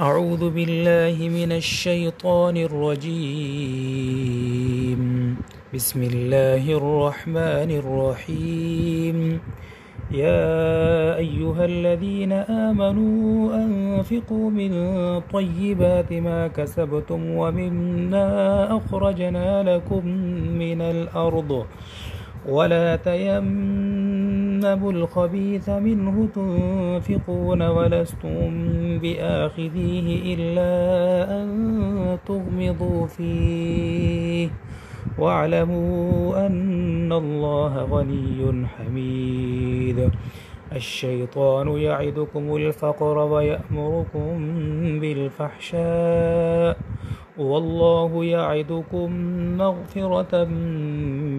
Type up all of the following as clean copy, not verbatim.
أعوذ بالله من الشيطان الرجيم. بسم الله الرحمن الرحيم. يا أيها الذين آمنوا أنفقوا من طيبات ما كسبتم ومما أخرجنا لكم من الأرض ولا تيمموا الخبيث منه تنفقون ولستم بآخذيه إلا أن تغمضوا فيه واعلموا أن الله غني حميد. الشيطان يعدكم الفقر ويأمركم بالفحشاء والله يعدكم مغفرة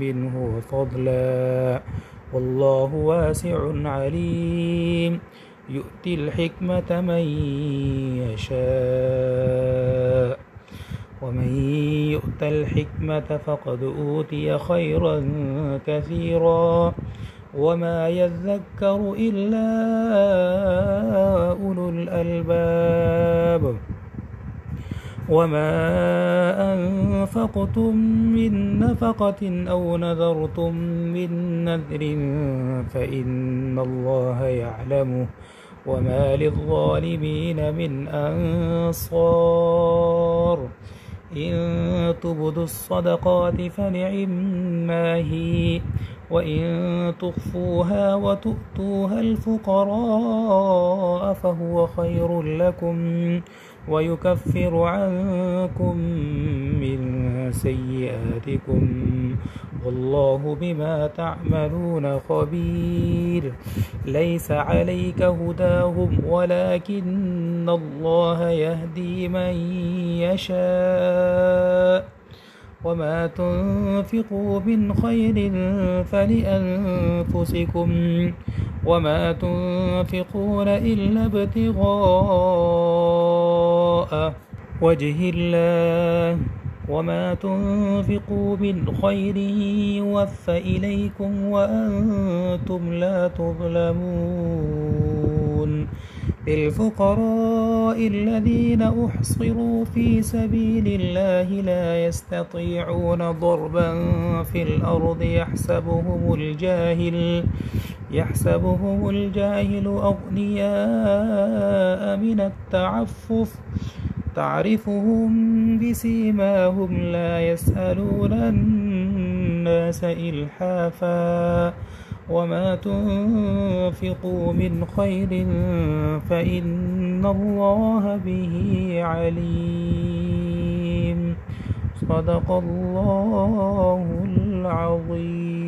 منه وفضلا والله واسع عليم. يؤتي الحكمة من يشاء ومن يؤت الحكمة فقد أوتي خيرا كثيرا وما يذكر إلا أولو الألباب. وما أنفقتم من نفقة أو نذرتم من نذر فإن الله يعلمه وما للظالمين من أنصار. إن تبدوا الصدقات فنعما هي وإن تخفوها وتؤتوها الفقراء فهو خير لكم ويكفر عنكم من سيئاتكم والله بما تعملون خبير. ليس عليك هداهم ولكن الله يهدي من يشاء وما تنفقوا من خير فلأنفسكم وما تنفقون إلا ابتغاء وجه الله وما تنفقوا من خير يوفى إليكم وأنتم لا تظلمون. للفقراء الذين أحصروا في سبيل الله لا يستطيعون ضربا في الأرض يحسبهم الجاهل أغنياء من التعفف تعرفهم بسيماهم لا يسألون الناس إلحافا وما تنفقوا من خير فإن الله به عليم. صدق الله العظيم.